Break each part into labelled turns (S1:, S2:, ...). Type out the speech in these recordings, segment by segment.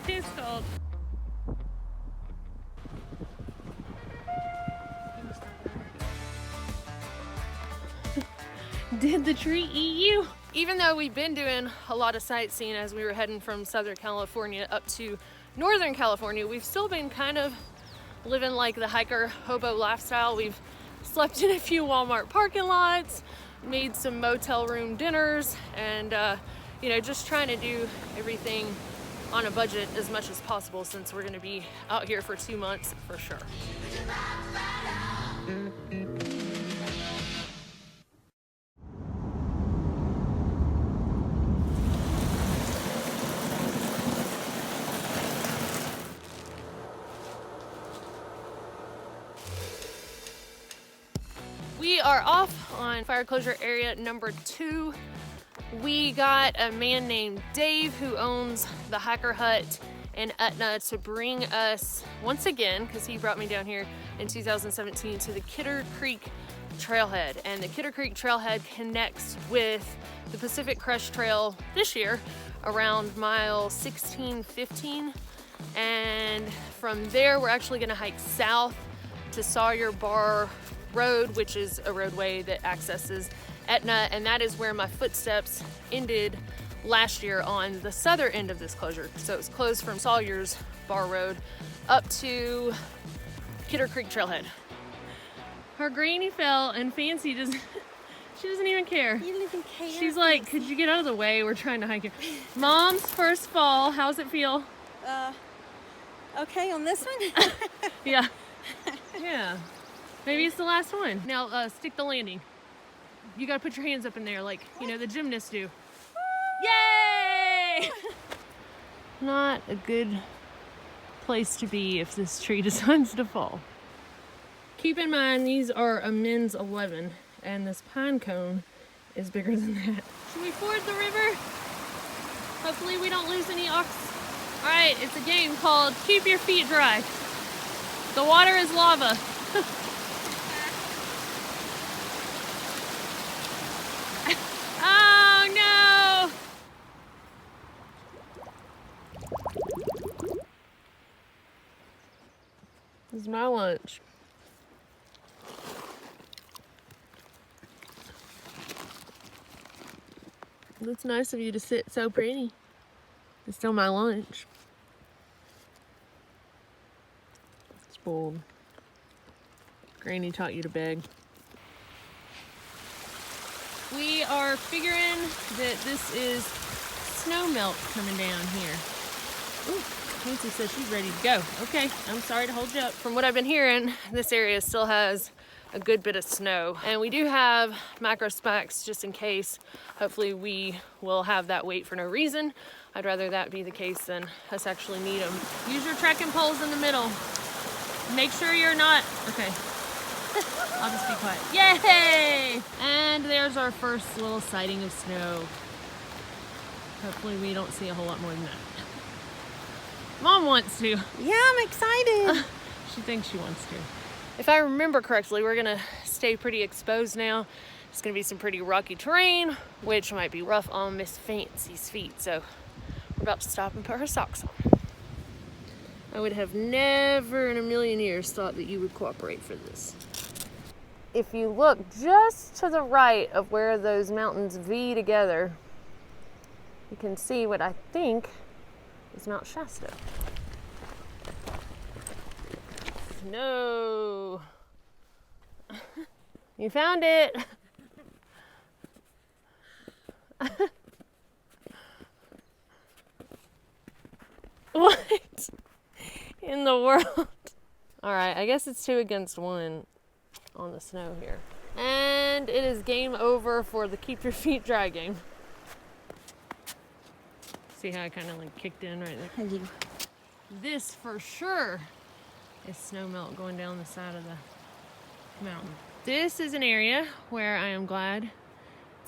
S1: It's cold. Did the tree eat you? Even though we've been doing a lot of sightseeing as we were heading from Southern California up to Northern California, we've still been kind of living like the hiker hobo lifestyle. We've slept in a few Walmart parking lots, made some motel room dinners, and you know, just trying to do everything on a budget as much as possible since we're gonna be out here for 2 months for sure. We are off on fire closure area number 2. We got a man named Dave who owns the hiker hut in Etna to bring us once again, because he brought me down here in 2017, to the Kidder Creek Trailhead. And the Kidder Creek Trailhead connects with the Pacific Crest Trail this year around mile 1615. And from there, we're actually gonna hike south to Sawyer Bar Road, which is a roadway that accesses Etna, and that is where my footsteps ended last year on the southern end of this closure. So it's closed from Sawyer's Bar Road up to Kidder Creek Trailhead. Our granny fell and Fancy doesn't, she doesn't even care.
S2: You don't even care.
S1: She's like, could you get out of the way? We're trying to hike it. Mom's first fall, how's it feel?
S2: Okay on this one?
S1: Yeah. Yeah. Maybe it's the last one. Now stick the landing. You gotta put your hands up in there like, you know, the gymnasts do. Yay! Not a good place to be if this tree decides to fall. Keep in mind, these are a men's 11, and this pine cone is bigger than that. Should we ford the river? Hopefully we don't lose any ox. All right, it's a game called Keep Your Feet Dry. The water is lava. Oh no! This is my lunch. That's nice of you to sit so pretty. It's still my lunch. Spoiled. Granny taught you to beg. We are figuring that this is snow melt coming down here. Ooh, Nancy says she's ready to go. Okay, I'm sorry to hold you up. From what I've been hearing, this area still has a good bit of snow. And we do have micro spikes just in case. Hopefully we will have that weight for no reason. I'd rather that be the case than us actually need them. Use your trekking poles in the middle. Make sure you're not, okay. I'll just be quiet. Yay! And there's our first little sighting of snow. Hopefully we don't see a whole lot more than that. Mom wants to.
S2: Yeah, I'm excited.
S1: She thinks she wants to. If I remember correctly, we're gonna stay pretty exposed now. It's gonna be some pretty rocky terrain, which might be rough on Miss Fancy's feet. So we're about to stop and put her socks on. I would have never in a million years thought that you would cooperate for this. If you look just to the right of where those mountains V together, you can see what I think is Mount Shasta. No. You found it. What in the world? All right, I guess it's 2 against 1 on the snow here. And it is game over for the keep your feet dry game. See how I kind of like kicked in right there?
S2: I do.
S1: This for sure is snow melt going down the side of the mountain. This is an area where I am glad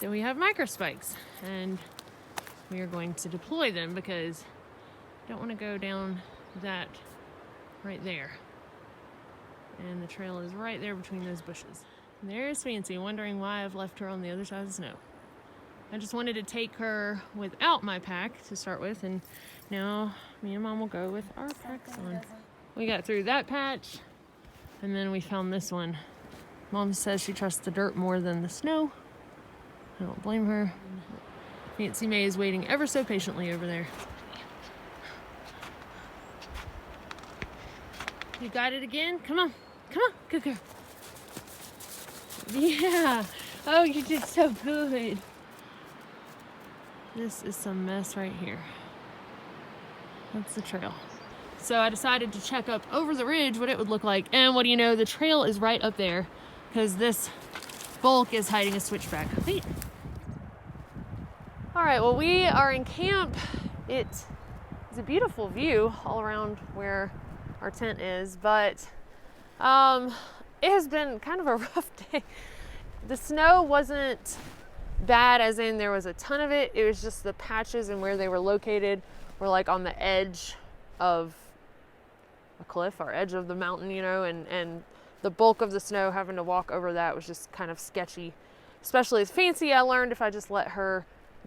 S1: that we have microspikes, and we are going to deploy them because I don't want to go down that right there. And the trail is right there between those bushes. And there's Fancy wondering why I've left her on the other side of the snow. I just wanted to take her without my pack to start with, and now me and Mom will go with our packs on. We got through that patch, and then we found this one. Mom says she trusts the dirt more than the snow. I don't blame her. Fancy May is waiting ever so patiently over there. You got it again? Come on. Come on. Good girl. Yeah. Oh, you did so good. This is some mess right here. That's the trail. So I decided to check up over the ridge what it would look like. And what do you know? The trail is right up there because this bulk is hiding a switchback. Wait. All right, well, we are in camp. It is a beautiful view all around where our tent is, but it has been kind of a rough day. The snow wasn't bad as in there was a ton of it. It was just the patches and where they were located were like on the edge of a cliff or edge of the mountain, you know, and the bulk of the snow, having to walk over that was just kind of sketchy. Especially as Fancy, I learned if I just let her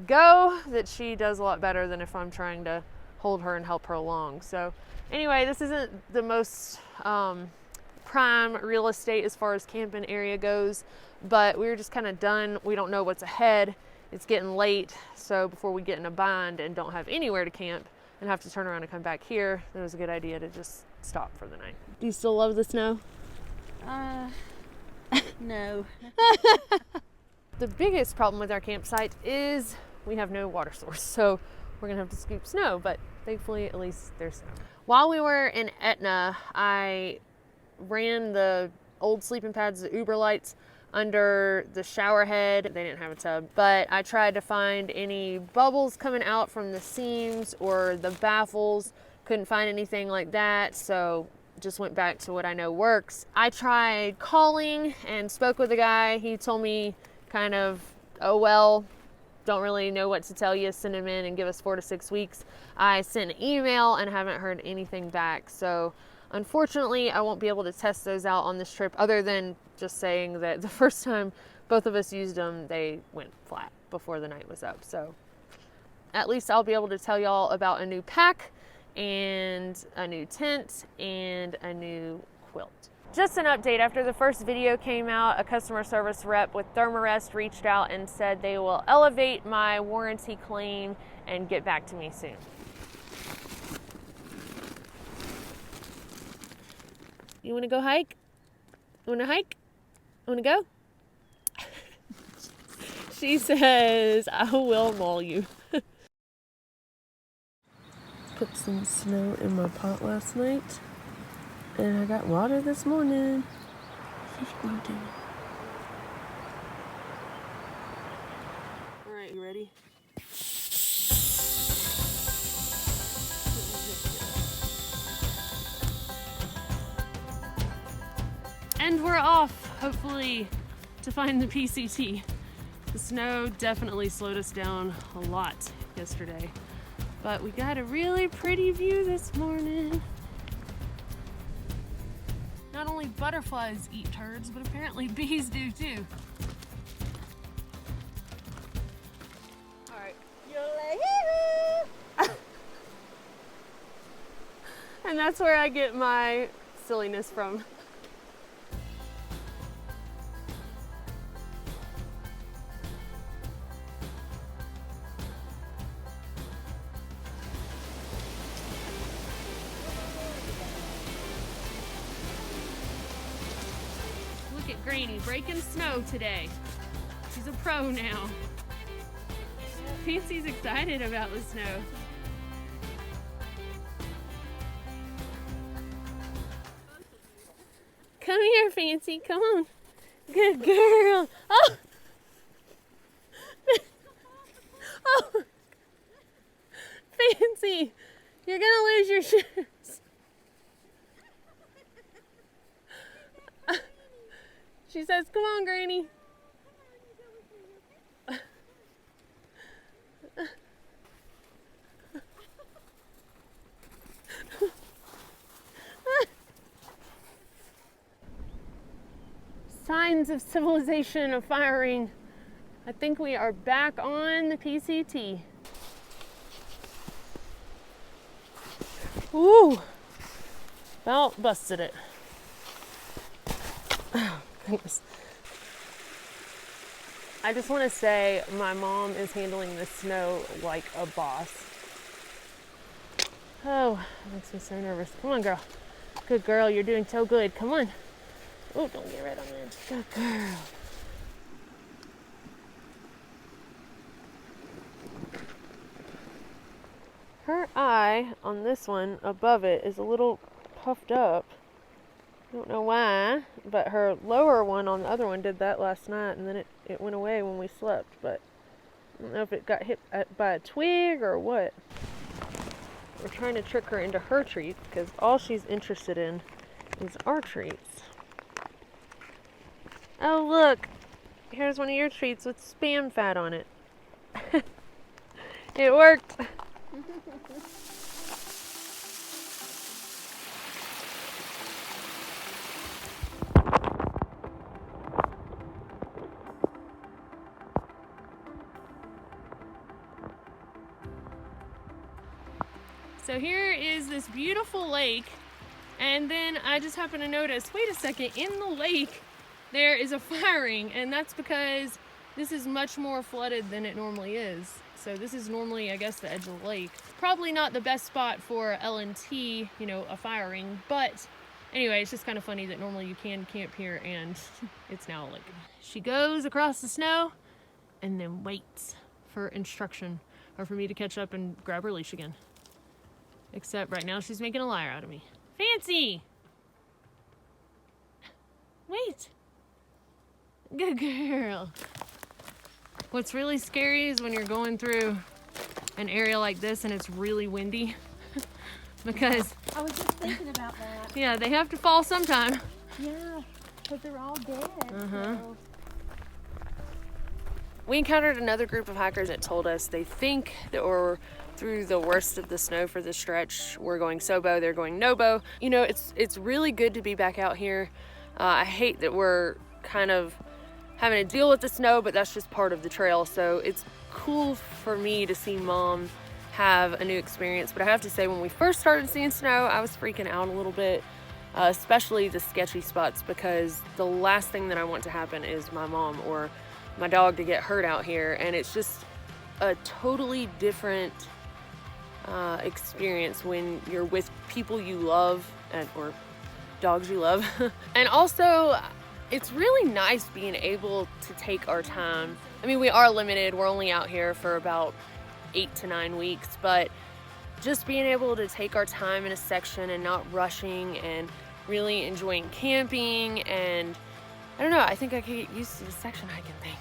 S1: go that she does a lot better than if I'm trying to hold her and help her along. So anyway, this isn't the most prime real estate as far as camping area goes, but we were just kind of done. We don't know what's ahead. It's getting late, so before we get in a bind and don't have anywhere to camp and have to turn around and come back here, it was a good idea to just stop for the night. Do you still love the snow?
S2: No.
S1: The biggest problem with our campsite is we have no water source, so we're gonna have to scoop snow, but thankfully at least there's snow. While we were in Etna, I ran the old sleeping pads, the Uber lights, under the shower head. They didn't have a tub, but I tried to find any bubbles coming out from the seams or the baffles. Couldn't find anything like that, so just went back to what I know works. I tried calling and spoke with a guy. He told me kind of, oh well, don't really know what to tell you, send him in and give us 4 to 6 weeks. I sent an email and haven't heard anything back, so unfortunately I won't be able to test those out on this trip, other than just saying that the first time both of us used them, they went flat before the night was up. So at least I'll be able to tell y'all about a new pack and a new tent and a new quilt. Just an update, after the first video came out, a customer service rep with Thermarest reached out and said they will elevate my warranty claim and get back to me soon. You want to go hike? You want to hike? You want to go? She says, I will maul you. Put some snow in my pot last night, and I got water this morning. All right, you ready? And we're off, hopefully, to find the PCT. The snow definitely slowed us down a lot yesterday, but we got a really pretty view this morning. Not only butterflies eat turds, but apparently bees do too. All right. And that's where I get my silliness from. Look at Granny breaking snow today. She's a pro now. Fancy's excited about the snow. Come here, Fancy, come on. Good girl. Oh! Oh! Fancy, you're gonna lose your shoes. She says, come on, Granny. Signs of civilization of firing I think we are back on the PCT. Woo! About busted it. Oh, goodness. I just want to say my mom is handling the snow like a boss. Oh, that makes me so nervous. Come on, girl. Good girl, you're doing so good. Come on. Oh, don't get right on the edge. Good girl. Her eye on this one above it is a little puffed up. I don't know why, but her lower one on the other one did that last night, and then it went away when we slept, but I don't know if it got hit by a twig or what. We're trying to trick her into her treats because all she's interested in is our treats. Oh, look. Here's one of your treats with Spam fat on it. It worked. So here is this beautiful lake, and then I just happened to notice, wait a second, in the lake there is a firing, and that's because this is much more flooded than it normally is. So this is normally, I guess, the edge of the lake. Probably not the best spot for LNT, you know, a firing, but anyway, it's just kind of funny that normally you can camp here and it's now a lake. She goes across the snow and then waits for instruction or for me to catch up and grab her leash again. Except right now she's making a liar out of me. Fancy! Wait. Good girl. What's really scary is when you're going through an area like this and it's really windy. Because
S2: I was just thinking about that.
S1: yeah, they have to fall sometime.
S2: Yeah, because they're all dead. So.
S1: We encountered another group of hikers that told us they think that we're through the worst of the snow for the stretch. We're going Sobo, they're going Nobo. You know, it's really good to be back out here. I hate that we're kind of having to deal with the snow, but that's just part of the trail. So it's cool for me to see Mom have a new experience. But I have to say, when we first started seeing snow, I was freaking out a little bit, especially the sketchy spots, because the last thing that I want to happen is my mom or my dog to get hurt out here. And it's just a totally different experience when you're with people you love or dogs you love. And also, it's really nice being able to take our time. I mean, we are limited. We're only out here for about 8 to 9 weeks, but just being able to take our time in a section and not rushing and really enjoying camping. And I don't know, I think I could get used to the section hiking thing.